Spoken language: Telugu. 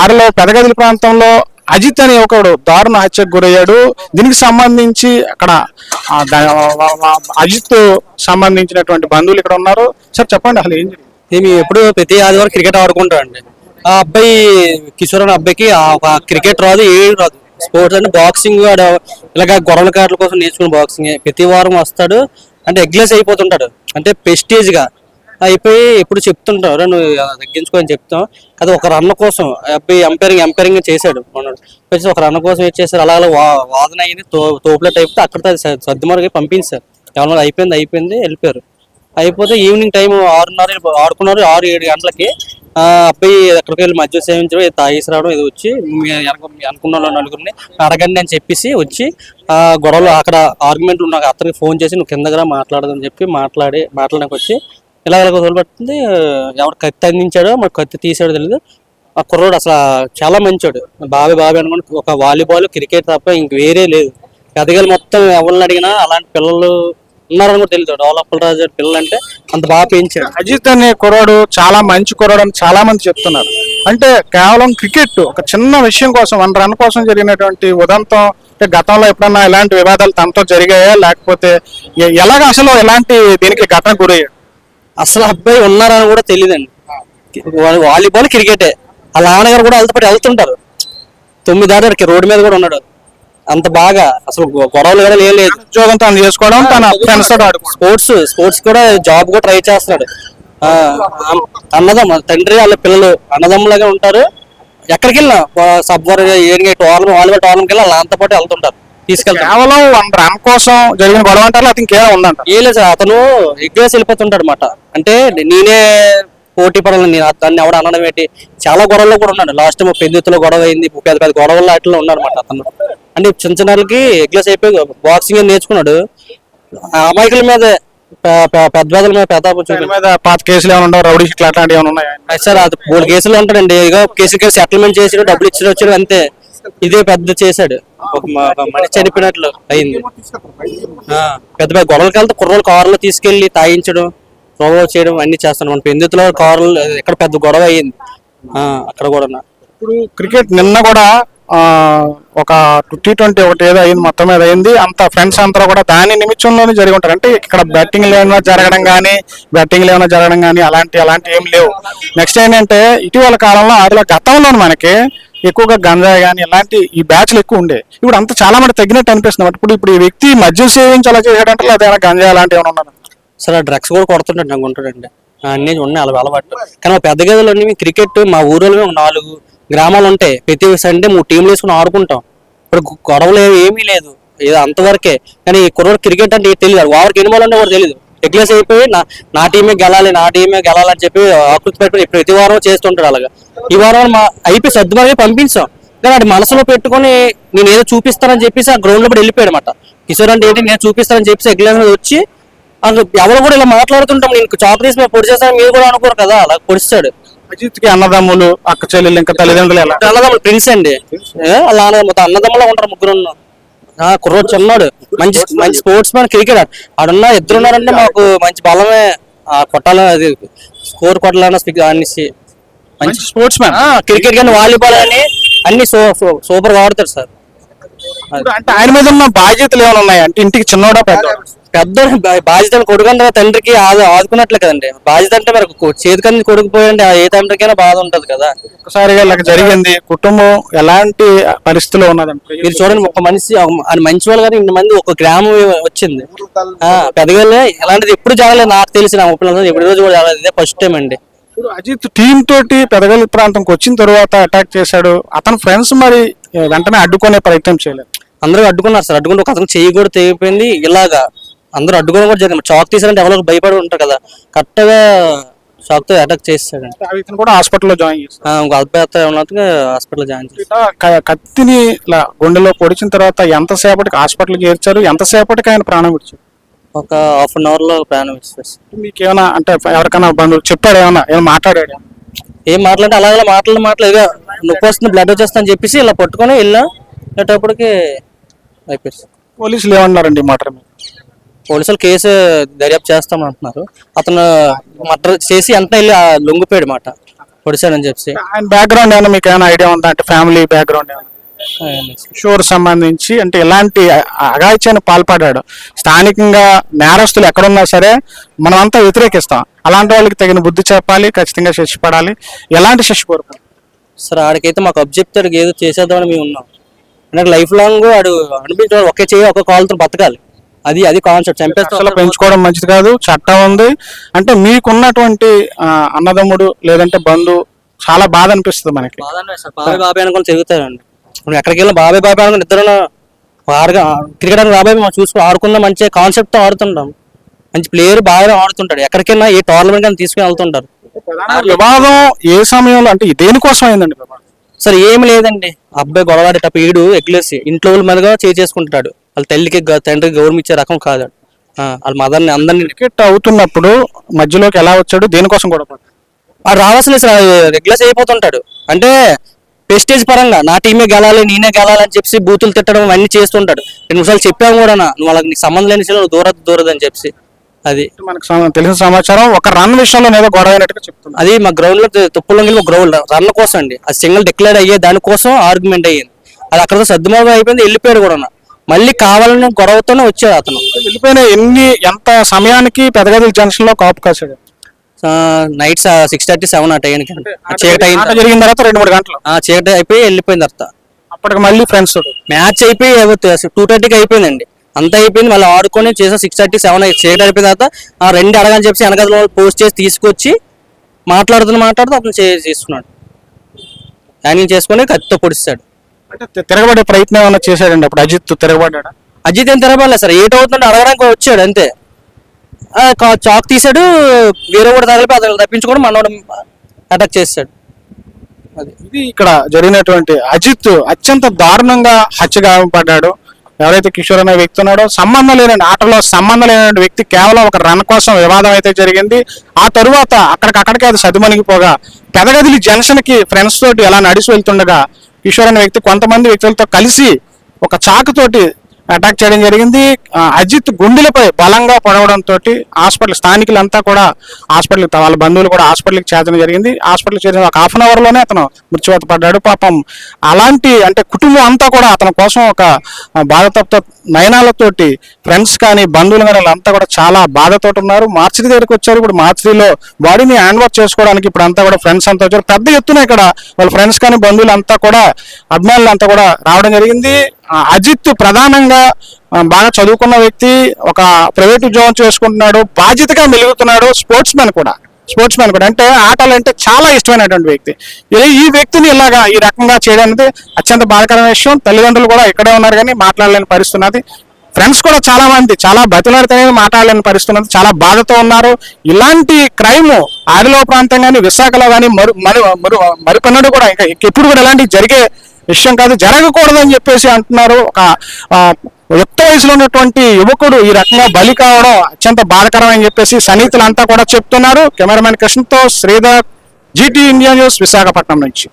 ఆడలో పెదగదిలి ప్రాంతంలో అజిత్ అనే ఒకడు దారుణ హత్యకు గురయ్యాడు. దీనికి సంబంధించి అక్కడ అజిత్ సంబంధించినటువంటి బంధువులు ఇక్కడ ఉన్నారు. సార్ చెప్పండి, అసలు ఏం జరిగింది? మేము ఎప్పుడు ప్రతి ఆదివారం క్రికెట్ ఆడుకుంటామండి. ఆ అబ్బాయి కిషోర్ అనే అబ్బాయికి ఒక క్రికెట్ రాదు, ఏం రాదు. స్పోర్ట్స్ అంటే బాక్సింగ్ ఇలాగ గొడవల కార్డుల కోసం నేర్చుకుని బాక్సింగ్ ప్రతి వారం వస్తాడు. అంటే ఎగ్లెస్ అయిపోతుంటాడు, అంటే ప్రెస్టీజ్ గా అయిపోయి ఎప్పుడు చెప్తుంటారు నువ్వు తగ్గించుకోని చెప్తాం కదా. ఒక రన్ కోసం అబ్బాయి ఎంపైరింగ్ చేశాడు. ఒక రన్ కోసం ఏం చేశారు, అలా వాదన అయింది, తోపులెట్ అయిపోతే అక్కడ సర్దుమరుగా పంపించారు. ఎవరన్నా అయిపోయింది వెళ్ళిపోయారు. అయిపోతే ఈవినింగ్ టైం 6:30 ఆడుకున్నారు. 6-7 గంటలకి అబ్బాయి ఎక్కడికి వెళ్ళి మధ్య సేవించడం, తాగేసి రావడం, ఇది వచ్చి అనుకున్న నలుగురిని అడగండి అని చెప్పేసి వచ్చి గొడవలు అక్కడ ఆర్గ్యుమెంట్లు ఉన్నాయి. అతనికి ఫోన్ చేసి నువ్వు కిందగా మాట్లాడదని చెప్పి మాట్లాడడానికి వచ్చి ఇలా వదిలిపెట్టింది. ఎవరు కత్తి అందించాడో మరి కత్తి తీసాడో తెలియదు. ఆ కుర్రోడు అసలు చాలా మంచోడు, బావి అనుకుని ఒక వాలీబాల్ క్రికెట్ తప్ప ఇంక వేరే లేదు. పెద్దగాలు మొత్తం ఎవరిని అడిగినా అలాంటి పిల్లలు ఉన్నారని కూడా తెలియదు. డెవలపర్ రాజు పిల్లలు అంటే అంత బాగా పెంచాడు. అజిత్ అనే కుర్రాడు చాలా మంచి కుర్రాడు అని చాలా మంది చెప్తున్నారు. అంటే కేవలం క్రికెట్ ఒక చిన్న విషయం కోసం 1 రన్ కోసం జరిగినటువంటి ఉదంతం. అంటే గతంలో ఎప్పుడన్నా ఇలాంటి వివాదాలు తనతో జరిగాయా, లేకపోతే ఎలాగ అసలు ఎలాంటి దీనికి ఘటన గురయ్యాడు? అసలు అబ్బాయి ఉన్నారని కూడా తెలియదండి. వాలీబాల్ క్రికెటే. ఆ నాన్నగారు కూడా వాళ్ళతో పాటు వెళ్తుంటారు. 9 దాటాడికి రోడ్డు మీద కూడా ఉన్నాడు. అంత బాగా అసలు గొడవలు కూడా లేదు. ఉద్యోగం తను చేసుకోవడం, తన స్పోర్ట్స్ కూడా జాబ్ కూడా ట్రై చేస్తున్నాడు. అన్నదమ్మ తండ్రి వాళ్ళ పిల్లలు అన్నదమ్ములాగా ఉంటారు. ఎక్కడికి వెళ్ళినా సబ్వర్ వాలీబాల్ టోర్నమెంట్కి వెళ్ళి వాళ్ళంతా పాటు వెళ్తుంటారు. తీసుకెళ్తారు. కేవలం 1 రన్ కోసం జరిగిన గొడవ అంటారు, అది ఇంకేమో ఉందంట. ఏం లేదు సార్, అతను ఎగ్రేసి వెళ్ళిపోతుంటాడు అన్నమాట. అంటే నేనే పోటీ పడాలని దాన్ని ఎవడ అనడం ఏంటి. చాలా గొడవల్లో కూడా ఉన్నాడు. లాస్ట్ టైం పెద్దెత్తులో గొడవ అయింది, పెద్ద గొడవల్లో అట్లా ఉన్నాడు అనమాట అతను. అంటే చిన్నకి ఎగ్లెస్ అయిపోయి బాక్సింగ్ నేర్చుకున్నాడు. అమాయకుల మీద పెద్దల మీద పాత కేసులు ఏమైనా ఉండవు, రౌడీ షీట్లు అట్లాంటివి ఏమైనా ఉన్నాయి సార్? అది 3 కేసులు ఉంటాడండి. ఇక కేసు సెటిల్మెంట్ చేసాడు, డబ్బులు వచ్చాడు అంతే. ఇదే పెద్ద చేశాడు, ఒక మనిషి చనిపోయినట్లు అయింది. పెద్ద గొడవలకి వెళ్తే కుర్రోలు కారులో తీసుకెళ్లి తాగించడం, ప్రోవోక్ చేయడం అన్ని చేస్తాను. మన పెందుతులో కారులు ఎక్కడ పెద్ద గొడవ అయ్యింది అక్కడ కూడా. ఇప్పుడు క్రికెట్ నిన్న కూడా ఒక T20 ఒకటి ఏదో అయింది, మొత్తం మీద అయింది. అంత ఫ్రెండ్స్ అంతా కూడా దాని నిమిత్తంలోనే జరిగి ఉంటారు. అంటే ఇక్కడ బ్యాటింగ్ ఏమైనా జరగడం కానీ అలాంటి ఏం లేవు. నెక్స్ట్ ఏంటంటే ఇటీవల కాలంలో ఆడలో గతంలో మనకి ఎక్కువగా గంజాయి కానీ ఇలాంటి ఈ బ్యాచ్లు ఎక్కువ ఉండే. ఇప్పుడు అంత చాలా మంది తగ్గినట్టు అనిపిస్తుంది. ఇప్పుడు ఈ వ్యక్తి మద్యం సేవించి అలా చేసాడంటే లేదా గంజాయి అలాంటివి ఏమైనా ఉన్నారు? సరే, డ్రగ్స్ కూడా కొడుతుంటాడు, నాకు ఉంటాడండి. అన్నీ ఉన్నాయి అలా అలవాటు. కానీ మా పెద్ద గదిలోని క్రికెట్ మా ఊరిలో 4 గ్రామాలు ఉంటాయి. ప్రతి సండే 3 టీంలు వేసుకుని ఆడుకుంటాం. ఇప్పుడు గొడవలు ఏమీ లేదు, ఏదో అంతవరకే. కానీ కుర్రోడు క్రికెట్ అంటే తెలియదు, వారికి ఎన్ని బాల్ అంటే కూడా తెలియదు. ఎగ్లెస్ అయిపోయి నా టీమే గెలాలని చెప్పి ఆకృతి పెట్టుకుని ప్రతి వారం చేస్తుంటాడు. అలాగా ఈ వారం అయిపోయి సర్దుమరుగా పంపించాం. కానీ అది మనసులో పెట్టుకుని నేను ఏదో చూపిస్తానని చెప్పేసి ఆ గ్రౌండ్ లో కూడా వెళ్ళిపోయాడు అనమాట. కిషోర్ అంటే ఏంటి, నేను చూపిస్తానని చెప్పేసి ఎగ్లెస్ మీద వచ్చి ఎవరు కూడా ఇలా మాట్లాడుతుంటాం, నేను చాక్ తీసి మేము పొడి చేస్తాను మీరు కూడా అనుకోరు కదా, అలా పొడిస్తాడు. అజిత్ కి అన్నదమ్ములు, అక్క చెల్లెలు, ఇంకా తల్లిదండ్రులు అన్నదమ్ములు ప్రిన్స్ అండి. అలా అన్నదమ్ములా ఉంటారు 3 కుర్రోడు చిన్నాడు, మంచి స్పోర్ట్స్ మ్యాన్, క్రికెట్ ఆడున్నా 2 ఉన్నారంటే మాకు మంచి బలమే. కొట్టాలని అది స్కోర్ కొట్టాలన్న అనేసి మంచి స్పోర్ట్స్ మ్యాన్. క్రికెట్ కానీ వాలీబాల్ అని అన్ని సూపర్ గా ఆడతారు సార్. అంటే ఆయన మీద ఉన్న బాధ్యతలు ఏమైనా ఉన్నాయి అంటే ఇంటికి చిన్నోడా పెద్ద బాధ్యత కొడుకంటే తండ్రికి ఆదుకున్నట్లే కదండి. బాధ్యత అంటే మరి చేతికంది కొడుకుపోయండి ఏ తండ్రికైనా బాధ ఉంటది కదా. ఒకసారిగా ఇలా జరిగింది, కుటుంబం ఎలాంటి పరిస్థితిలో ఉన్నదంటే మీరు చూడండి, ఒక మనిషి మంచి వాళ్ళు కానీ 2 మంది ఒక గ్రామం వచ్చింది. పెద్దగా ఎలాంటిది ఎప్పుడు జరగలేదు నాకు తెలిసి, నా ఒప్పందం ఎప్పుడు రోజు కూడా జరగలేదు, ఇదే ఫస్ట్ టైం అండి. అజిత్ టీం తోటి పెదగలి ప్రాంతంకి వచ్చిన తర్వాత అటాక్ చేశాడు. అతని ఫ్రెండ్స్ మరి వెంటనే అడ్డుకునే ప్రయత్నం చేయలేదు. అందరూ అడ్డుకున్నారు సార్. అడ్డుకుంటే ఒక అతను చెయ్యి కూడా తెగిపోయింది. ఇలాగా అందరూ అడ్డుకోవడం కూడా జరిగింది. చాక్ తీసారంటే ఎవరికి భయపడి ఉంటారు కదా, కరెక్ట్ గా షాక్ తో అటాక్ చేస్తాడు. ఇతను కూడా హాస్పిటల్లో జాయిన్ చేస్తాడు. హాస్పిటల్ జాయిన్ చేస్తాడు. కత్తిని ఇలా గుండెలో పొడిచిన తర్వాత ఎంతసేపటికి హాస్పిటల్కి చేర్చారు, ఎంతసేపటికి ఆయన ప్రాణం విడిచారు? ఒక ½ అన్ అవర్ లో ప్రాణం ఇస్తారు. మీకు ఏమైనా అంటే ఎవరికైనా బంధువులు చెప్పాడు, ఏమైనా మాట్లాడాడు? ఏం మాట్లాడితే అలా మాట్లాడలేదు. నొప్పి వస్తుంది, బ్లడ్ వచ్చేస్తా అని చెప్పేసి ఇలా పట్టుకొని వెళ్ళేటప్పటికి అయిపోయింది. పోలీసులు ఏమన్నారండి మాట? పోలీసులు కేసు దర్యాప్తు చేస్తామని అంటున్నారు. అతను మర్డర్ చేసి అంతా వెళ్ళి లొంగిపోయాడు మాట. పొడిచాడని చెప్పి ఆయన బ్యాక్గ్రౌండ్ ఏమైనా మీకు ఏమైనా ఐడియా ఉందా, అంటే ఫ్యామిలీ బ్యాక్గ్రౌండ్ ఏమైనా కిషోర్ సంబంధించి అంటే ఎలాంటి అఘాయిత్యానికి పాల్పడ్డాడు? స్థానికంగా నేరస్తులు ఎక్కడున్నా సరే మనమంతా వ్యతిరేకిస్తాం. అలాంటి వాళ్ళకి తగిన బుద్ధి చెప్పాలి, ఖచ్చితంగా శిక్ష పడాలి. ఎలాంటి శిక్ష కోరుకుంటాం? సరే ఆడికైతే మాకు అబ్జెక్టర్ ఏదో చేసేద్దామని మేము ఉన్నాం. అంటే లైఫ్ లాంగ్ వాడు అనిపించాడు ఒకే చేయి ఒక కాలుతో బతకాలి. అది కాన్సెప్ట్. అసలు పెంచుకోవడం మంచిది కాదు, చట్టం ఉంది. అంటే మీకున్నటువంటి అన్నదమ్ముడు లేదంటే బంధువు చాలా బాధ అనిపిస్తుంది మనకి. బాబాయ్ బాబాయ్ అనుకుని తిరుగుతారండి. ఇప్పుడు ఎక్కడికి వెళ్ళినా బాబాయ్ బాబాయ్ అనుకుని ఇద్దరు క్రికెట్ అని బాబాయ్ మనం చూసుకుని ఆడుకున్న మంచి కాన్సెప్ట్ తో ఆడుతుంటాం. మంచి ప్లేయర్ బాగా ఆడుతుంటాడు. ఎక్కడికైనా ఏ టోర్నమెంట్ అని తీసుకుని వెళ్తుంటారు. వివాదం ఏ సమయంలో అంటే దేనికోసం అయిందండి వివాదం? సరే ఏమి లేదండి, అబ్బాయి గొడవాడేటప్పుడు ఈడు ఎగ్లేసి ఇంట్లో వాళ్ళ మీదగా చేసుకుంటాడు. వాళ్ళ తల్లికి తండ్రికి గౌరవం ఇచ్చే రకం కాదు. వాళ్ళ మదర్ని అందరినీ క్రికెట్ అవుతున్నప్పుడు మధ్యలోకి ఎలా వచ్చాడు, దేనికోసం గొడవ పడ్డాడు? వాడు రావాల్సిన రెగ్యులర్స్ అయిపోతుంటాడు. అంటే ప్రెస్టేజ్ పరంగా నా టీమే గెలాలి నేనే గెలాలి అని చెప్పి బూతులు తిట్టడం అవన్నీ చేస్తుంటాడు. 2 నిమిషాలు చెప్పాము కూడా నువ్వు వాళ్ళకి నీకు సంబంధం లేని విషయంలో దూరదు అని చెప్పి. అది మనకు తెలిసిన సమాచారం ఒక రన్ విషయంలో ఏదో గొడవ అయినట్టుగా చెప్తున్నా. అది మా గ్రౌండ్ లో తుప్పులంగి ఒక గ్రౌండ్ రన్ కోసం అండి. అది సింగిల్ డిక్లేర్ అయ్యే దానికోసం ఆర్గ్యుమెంట్ అయ్యింది. అది అక్కడ సర్దుమోగం అయిపోయింది, వెళ్ళిపోయాడు కూడా. మళ్ళీ కావాలని గొడవతోనే వచ్చాడు అతను. వెళ్ళిపోయిన ఎంత సమయానికి పెదగదిల జంక్షన్ లో కాపు కాసాడు? నైట్ 6:30, 7 ఆ టైంకి చీకటి అయింది. జరిగిన తర్వాత 2-3 గంటలు చీకటి అయిపోయి వెళ్ళిపోయిన తర్వాత అప్పటికి మళ్ళీ ఫ్రెండ్స్ మ్యాచ్ అయిపోయి 2:30కి అయిపోయిందండి. అంతా అయిపోయింది. మళ్ళీ ఆడుకొని చేసా 6:30, 7 చీకటి అయిపోయిన తర్వాత 2 అడగని చెప్పి వెనకాల పోస్ట్ చేసి తీసుకొచ్చి మాట్లాడుతూ అతను చేసుకున్నాడు. హ్యాంగింగ్ చేసుకుని కత్తితో పొడిస్తాడు. అంటే తిరగబడే ప్రయత్నం ఏమన్నా చేశాడండి అప్పుడు? అజిత్ తిరగబడ్డా? అజిత్ ఏం తిరగబడలేదు సార్. ఏట్ అవుతుంటే అడగడానికి వచ్చాడు అంతే. చాక్ తీసాడు, వేరే కూడా తగిలిపి అతను తప్పించుకొని మనోడు అటాక్ చేస్తాడు. ఇది ఇక్కడ జరిగినటువంటి అజిత్ అత్యంత దారుణంగా హత్యగాయపడ్డాడు. ఎవరైతే కిషోర్ అనే వ్యక్తి ఉన్నాడో సంబంధం లేని ఆటలో సంబంధం లేని వ్యక్తి కేవలం ఒక రన్ కోసం వివాదం అయితే జరిగింది. ఆ తరువాత అక్కడికక్కడికే అది సద్దుమణిగిపోగా పెదగదిలి జంక్షన్ కి ఫ్రెండ్స్ తోటి అలా నడిచి వెళ్తుండగా కిషోర్ అనే వ్యక్తి కొంతమంది వ్యక్తులతో కలిసి ఒక చాకుతోటి అటాక్ చేయడం జరిగింది. అజిత్ గుండెలపై బలంగా పడవడంతో హాస్పిటల్ స్థానికులంతా కూడా హాస్పిటల్కి వాళ్ళ బంధువులు కూడా హాస్పిటల్కి చేర్చడం జరిగింది. హాస్పిటల్ చేరిన ఒక 1/2 అవర్ లోనే అతను మృత్యువాత పడ్డాడు. పాపం అలాంటి అంటే కుటుంబం అంతా కూడా అతని కోసం ఒక బాధతప్త నయనాలతోటి ఫ్రెండ్స్ కానీ బంధువులు కానీ వాళ్ళంతా కూడా చాలా బాధతో ఉన్నారు. మార్చిడి దగ్గరికి వచ్చారు. ఇప్పుడు మార్చిడిలో బాడీని హ్యాండ్ వాష్ చేసుకోవడానికి ఇప్పుడు అంతా కూడా ఫ్రెండ్స్ అంతా వచ్చారు. పెద్ద ఎత్తున ఇక్కడ వాళ్ళ ఫ్రెండ్స్ కానీ బంధువులు అంతా కూడా అభిమానులు అంతా కూడా రావడం జరిగింది. అజిత్ ప్రధానంగా బాగా చదువుకున్న వ్యక్తి, ఒక ప్రైవేట్ ఉద్యోగం చేసుకుంటున్నాడు, బాధ్యతగా మెలుగుతున్నాడు, స్పోర్ట్స్ మ్యాన్ కూడా అంటే ఆటలు అంటే చాలా ఇష్టమైనటువంటి వ్యక్తి. ఈ వ్యక్తిని ఇలాగా ఈ రకంగా చేయడం అనేది అత్యంత బాధాకరమైన విషయం. తల్లిదండ్రులు కూడా ఇక్కడే ఉన్నారు కానీ మాట్లాడలేని పరిస్థితి ఉన్నది. ఫ్రెండ్స్ కూడా చాలా మంది చాలా బతిలాడితేనే మాట్లాడలేని పరిస్థితి ఉన్నది. చాలా బాధతో ఉన్నారు. ఇలాంటి క్రైమ్ ఆదిలో ప్రాంతం కానీ విశాఖలో కానీ మరికొన్నడు కూడా ఇంకా ఎప్పుడు కూడా ఇలాంటివి జరిగే విషయం కాదు, జరగకూడదని చెప్పేసి అంటున్నారు. ఒక యుక్త వయసులో ఉన్నటువంటి యువకుడు ఈ రకంగా బలి కావడం అత్యంత బాధాకరమని చెప్పేసి సన్నిహితులంతా కూడా చెప్తున్నారు. కెమెరామెన్ కృష్ణతో Sridhar, GT India news, Visakhapatnam నుంచి.